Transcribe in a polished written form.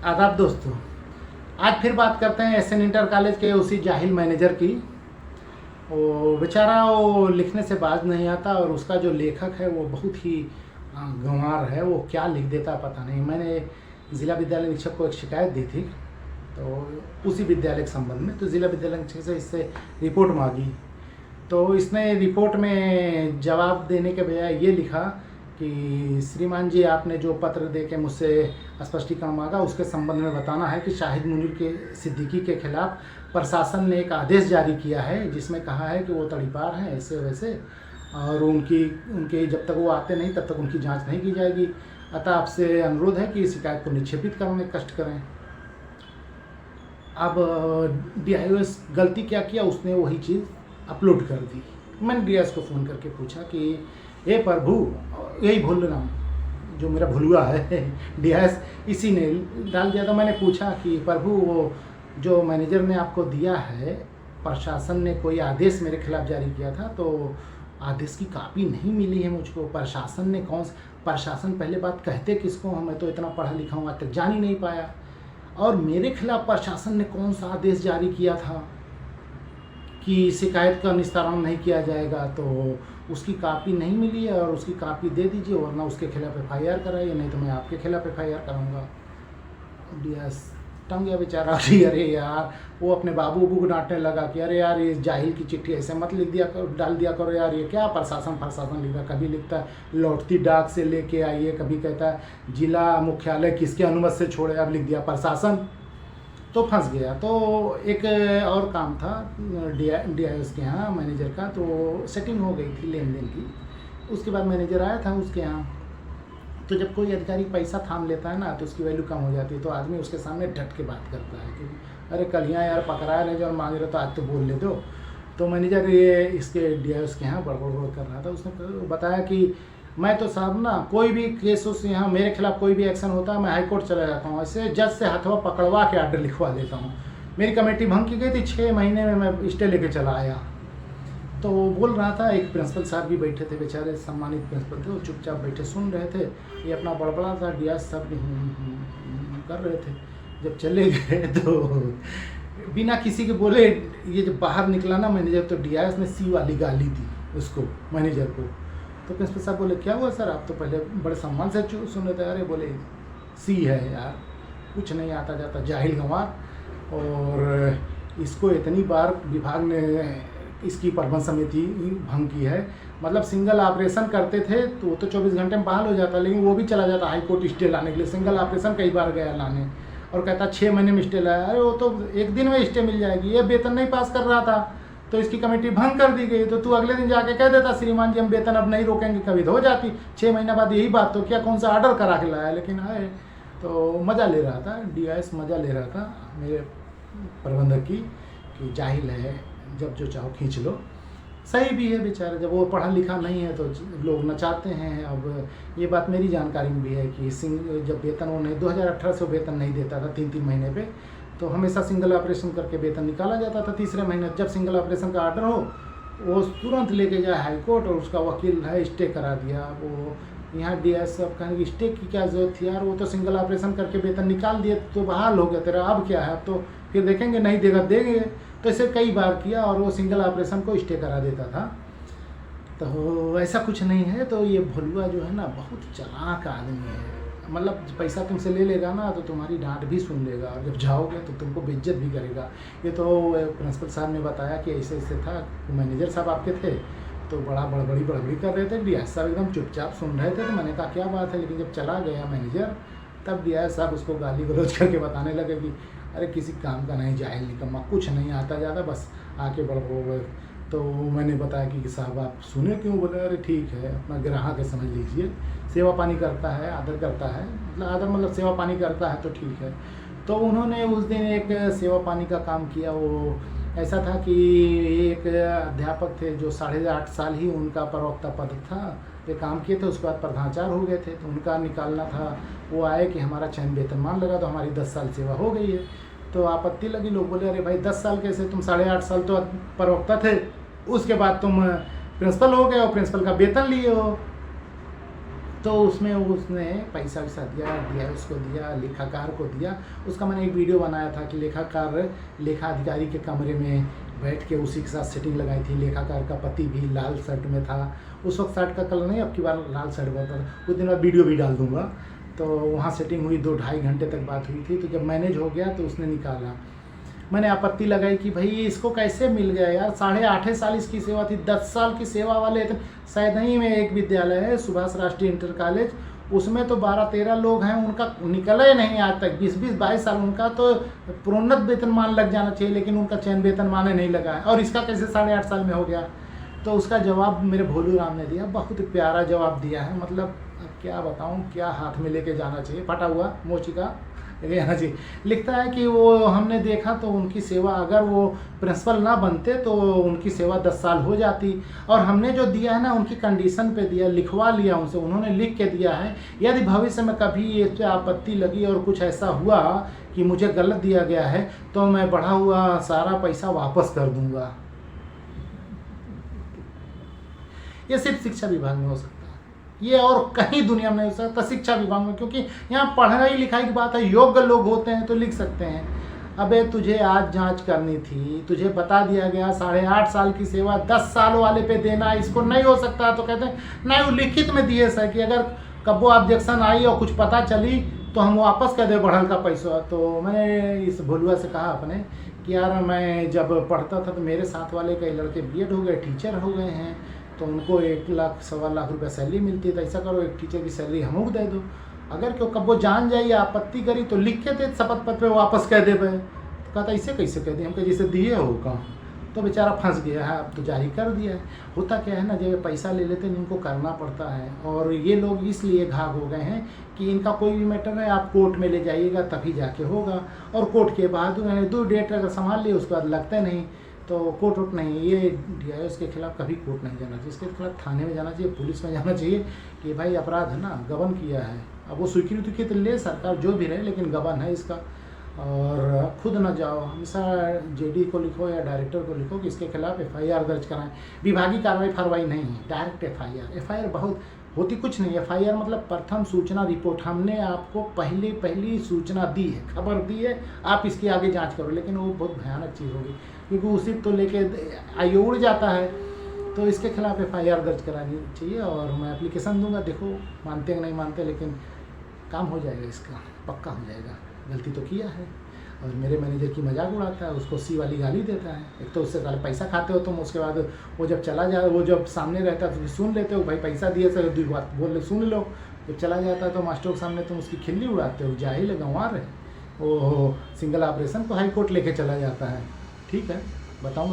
आदाब दोस्तों, आज फिर बात करते हैं एसएन इंटर कॉलेज के उसी जाहिल मैनेजर की। वो बेचारा वो लिखने से बाज नहीं आता और उसका जो लेखक है वो बहुत ही गंवार है। वो क्या लिख देता पता नहीं। मैंने ज़िला विद्यालय निरीक्षक को एक शिकायत दी थी तो उसी विद्यालय के संबंध में, तो ज़िला विद्यालय निरीक्षक से इससे रिपोर्ट मांगी। तो इसने रिपोर्ट में जवाब देने के बजाय ये लिखा कि श्रीमान जी, आपने जो पत्र दे के मुझसे स्पष्टीकरण मांगा उसके संबंध में बताना है कि शाहिद मुनीर के सिद्दीकी के खिलाफ प्रशासन ने एक आदेश जारी किया है जिसमें कहा है कि वो तड़ीपार हैं ऐसे वैसे, और उनके जब तक वो आते नहीं तब तक उनकी जांच नहीं की जाएगी। अतः आपसे अनुरोध है कि इस शिकायत को निक्षेपित करने में कष्ट करें। अब DIOS गलती क्या किया, उसने वही चीज़ अपलोड कर दी। मैंने DIOS को फ़ोन करके पूछा कि हे प्रभु, यही भूल नाम जो मेरा भुलुआ है DIOS इसी ने डाल दिया। तो मैंने पूछा कि प्रभु, वो जो मैनेजर ने आपको दिया है, प्रशासन ने कोई आदेश मेरे खिलाफ जारी किया था, तो आदेश की कॉपी नहीं मिली है मुझको। प्रशासन ने प्रशासन पहले बात कहते किसको, मैं तो इतना पढ़ा लिखा हूँ आज तक जान ही नहीं पाया। और मेरे खिलाफ प्रशासन ने कौन सा आदेश जारी किया था कि शिकायत का निस्तारण नहीं किया जाएगा, तो उसकी कॉपी नहीं मिली है। और उसकी कॉपी दे दीजिए वरना उसके खिलाफ FIR कराइए, नहीं तो मैं आपके खिलाफ FIR कराऊंगा। DIOS टंग गया बेचारा। अरे यार, वो अपने बाबू को डांटने लगा कि अरे यार, ये जाहिल की चिट्ठी ऐसे मत लिख दिया करो, डाल दिया करो यार, ये क्या प्रशासन लिखा। कभी लिखता है लौटती डाक से लेके आइए, कभी कहता है जिला मुख्यालय किसके अनुमति से छोड़े, अब लिख दिया प्रशासन, तो फंस गया। तो एक और काम था DIOS के यहाँ मैनेजर का, तो सेटिंग हो गई थी लेन देन की। उसके बाद मैनेजर आया था उसके यहाँ। तो जब कोई अधिकारी पैसा थाम लेता है ना तो उसकी वैल्यू कम हो जाती है, तो आदमी उसके सामने डट के बात करता है कि अरे कल यहाँ यार पकड़ाया नहीं, जो मांग रहे तो आज तो बोल ले दो। तो मैनेजर ये इसके DIOS के यहाँ बड़बड़ कर रहा था। उसने बताया कि मैं तो साहब ना, कोई भी केस उस यहाँ मेरे खिलाफ कोई भी एक्शन होता है मैं हाई कोर्ट चला जाता हूँ, ऐसे जज से हथवा पकड़वा के आर्डर लिखवा देता हूँ। मेरी कमेटी भंग की गई थी, 6 महीने में मैं स्टे लेके चला आया। तो वो बोल रहा था, एक प्रिंसिपल साहब भी बैठे थे, बेचारे सम्मानित प्रिंसिपल थे, वो चुपचाप बैठे सुन रहे थे। ये अपना बड़बड़ा था, DIOS सब कर रहे थे। जब चले गए तो बिना किसी के बोले ये जब बाहर निकला ना मैनेजर, तो DIOS ने सी वाली गाली दी उसको, मैनेजर को। तो प्रिंसिपल साहब बोले क्या हुआ सर, आप तो पहले बड़े सम्मान से सुन रहे थे। अरे बोले सी है यार, कुछ नहीं आता जाता, जाहिल गंवार, और इसको इतनी बार विभाग ने इसकी प्रबंध समिति भंग की है। मतलब सिंगल ऑपरेशन करते थे तो वो तो 24 घंटे में बहाल हो जाता, लेकिन वो भी चला जाता हाई कोर्ट स्टे लाने के लिए। सिंगल ऑपरेशन कई बार गया लाने और कहता 6 महीने में स्टे लाया। अरे वो तो एक दिन में स्टे मिल जाएगी। ये वेतन नहीं पास कर रहा था तो इसकी कमेटी भंग कर दी गई, तो तू अगले दिन जाके कह देता श्रीमान जी हम वेतन अब नहीं रोकेंगे, कभी तो हो जाती। 6 महीना बाद यही बात, तो क्या कौन सा ऑर्डर करा के लाया। लेकिन आए तो मज़ा ले रहा था, DIOS मज़ा ले रहा था मेरे प्रबंधक की कि जाहिल है, जब जो चाहो खींच लो। सही भी है बेचारा, जब वो पढ़ा लिखा नहीं है तो लोग नचाते हैं। अब ये बात मेरी जानकारी में भी है कि जब वेतन वो नहीं 2018 से वेतन नहीं देता था 3-3 महीने पे, तो हमेशा सिंगल ऑपरेशन करके वेतन निकाला जाता था तीसरे महीने। जब सिंगल ऑपरेशन का ऑर्डर हो वो तुरंत लेके जाए हाई कोर्ट, और उसका वकील है स्टे करा दिया। वो यहाँ DIOS सब कहने की स्टे की क्या जरूरत थी यार, वो तो सिंगल ऑपरेशन करके वेतन निकाल दिए तो बहाल हो गया तेरा, अब क्या है, अब तो फिर देखेंगे, नहीं देगा देंगे। तो इसे कई बार किया और वो सिंगल ऑपरेशन को स्टे करा देता था। तो ऐसा कुछ नहीं है। तो ये भुलुआ जो है ना बहुत चालाक आदमी है। मतलब पैसा तुमसे ले लेगा ना तो तुम्हारी डांट भी सुन लेगा, और जब जाओगे तो तुमको बेइज्जत भी करेगा। ये तो प्रिंसिपल साहब ने बताया कि ऐसे ऐसे था, मैनेजर साहब आपके थे तो बड़ा बड़बड़ी कर रहे थे। DIOS साहब एकदम चुपचाप सुन रहे थे। तो मैंने कहा क्या बात है, लेकिन जब चला गया मैनेजर तब DIOS साहब उसको गाली गलौज करके बताने लगे कि अरे किसी काम का नहीं, जाहिल निकम्मा, कुछ नहीं आता ज़्यादा, बस आके बड़बड़। तो मैंने बताया कि साहब आप सुने क्यों। बोले अरे ठीक है, अपना ग्राहक है समझ लीजिए, सेवा पानी करता है, आदर करता है, मतलब आदर मतलब सेवा पानी करता है तो ठीक है। तो उन्होंने उस दिन एक सेवा पानी का काम किया। वो ऐसा था कि एक अध्यापक थे जो 8.5 साल ही उनका प्रवक्ता पद था पे काम किए थे, उसके बाद प्रधानाचार्य हो गए थे, तो उनका निकालना था। वो आए कि हमारा चयन वेतनमान लगा तो हमारी 10 साल सेवा हो गई है। तो आपत्ति लगी, लोग बोले अरे भाई 10 साल कैसे, तुम 8.5 साल तो प्रवक्ता थे, उसके बाद तुम प्रिंसिपल हो गए और प्रिंसिपल का वेतन लिए हो। तो उसमें उसने पैसा वैसा दिया उसको दिया, लेखाकार को दिया। उसका मैंने एक वीडियो बनाया था कि लेखाकार लेखा अधिकारी के कमरे में बैठ के उसी के साथ सेटिंग लगाई थी। लेखाकार का पति भी लाल शर्ट में था, उस वक्त शर्ट का कलर नहीं, अब की बार लाल शर्ट में था। कुछ दिन बाद वीडियो भी डाल दूंगा। तो वहाँ सेटिंग हुई, 2-2.5 घंटे तक बात हुई थी। तो जब मैनेज हो गया तो उसने निकाला। मैंने आपत्ति लगाई कि भाई इसको कैसे मिल गया यार, 8.5 साल इसकी सेवा थी, 10 साल की सेवा वाले थे। सैदई में एक विद्यालय है, सुभाष राष्ट्रीय इंटर कॉलेज, उसमें तो 12-13 लोग हैं, उनका निकला ही नहीं आज तक। 20-22 साल उनका तो प्रोन्नत वेतनमान लग जाना चाहिए, लेकिन उनका चयन वेतनमान नहीं लगा है। और इसका कैसे 8.5 साल में हो गया? तो उसका जवाब मेरे भोलू राम ने दिया, बहुत प्यारा जवाब दिया है। मतलब अब क्या बताऊं, क्या हाथ में लेके जाना चाहिए, फटा हुआ मोची का रहना चाहिए। लिखता है कि वो हमने देखा तो उनकी सेवा, अगर वो प्रिंसिपल ना बनते तो उनकी सेवा 10 साल हो जाती। और हमने जो दिया है ना, उनकी कंडीशन पे दिया, लिखवा लिया उनसे, उन्होंने लिख के दिया है। यदि भविष्य में कभी इस पर आपत्ति लगी और कुछ ऐसा हुआ कि मुझे गलत दिया गया है तो मैं बढ़ा हुआ सारा पैसा वापस कर दूंगा। ये सिर्फ शिक्षा विभाग में हो सकता है, ये और कहीं दुनिया में नहीं हो सकता, शिक्षा विभाग में। क्योंकि यहाँ पढ़ाई लिखाई की बात है, योग्य लोग होते हैं तो लिख सकते हैं। अबे तुझे आज जांच करनी थी, तुझे बता दिया गया 8.5 साल की सेवा 10 साल वाले पे देना, इसको नहीं हो सकता। तो कहते हैं नहीं, वो लिखित में दिए सर कि अगर कबो ऑब्जेक्शन आई और कुछ पता चली तो हम वापस कर दे बढ़ल का पैसा। तो मैंने इस भोलुआ से कहा अपने कि यार मैं जब पढ़ता था तो मेरे साथ वाले कई लड़के बीएड हो गए, टीचर हो गए हैं, तो उनको 1 लाख 1.25 लाख रुपये सैलरी मिलती है। तो ऐसा करो, एक टीचर की सैलरी हमको दे दो, अगर क्यों कब वो जान जाइए आपत्ति करी तो लिख के दे शपथ पत्र पे वापस कह दे भाई। तो कहता ऐसे कैसे कह दिए, हमको जैसे दिए हो कहाँ। तो बेचारा फंस गया है, अब तो जारी कर दिया है। होता क्या है ना, जब पैसा ले लेते हैं इनको करना पड़ता है। और ये लोग इसलिए घाघ हो गए हैं कि इनका कोई भी मैटर है आप कोर्ट में ले जाइएगा तभी जाके होगा। और कोर्ट के बाद दो डेट अगर संभाल लिए उसके बाद लगता नहीं, तो कोर्ट वोट नहीं। ये DIOs के खिलाफ कभी कोर्ट नहीं जाना चाहिए, इसके खिलाफ थाने में जाना चाहिए, पुलिस में जाना चाहिए कि भाई अपराध है ना, गबन किया है। अब वो स्वीकृति तो ले सरकार जो भी रहे, लेकिन गबन है इसका। और खुद ना जाओ, हमेशा JD को लिखो या डायरेक्टर को लिखो कि इसके खिलाफ FIR दर्ज कराएं। विभागीय कार्रवाई फरवाई नहीं है, डायरेक्ट FIR बहुत होती कुछ नहीं। FIR मतलब प्रथम सूचना रिपोर्ट, हमने आपको पहली सूचना दी है, खबर दी है, आप इसकी आगे जांच करो। लेकिन वो बहुत भयानक चीज़ होगी, क्योंकि उसी तो लेके आयु उड़ जाता है। तो इसके खिलाफ FIR दर्ज करानी चाहिए। और मैं एप्लीकेशन दूंगा, देखो मानते हैं नहीं मानते, लेकिन काम हो जाएगा, इसका पक्का हो जाएगा। गलती तो किया है। और मेरे मैनेजर की मजाक उड़ाता है, उसको सी वाली गाली देता है। एक तो उससे पहले पैसा खाते हो तुम, उसके बाद वो जब चला जाए, वो जब सामने रहता है तो सुन लेते हो, भाई पैसा दिए सर 2 बात बोल सुन लो। जब चला जाता है तो मास्टर के सामने तुम उसकी खिल्ली उड़ाते हो, जाहिल गंवार है। वो सिंगल ऑपरेशन को हाई कोर्ट लेके चला जाता है। ठीक है, बताऊँगा।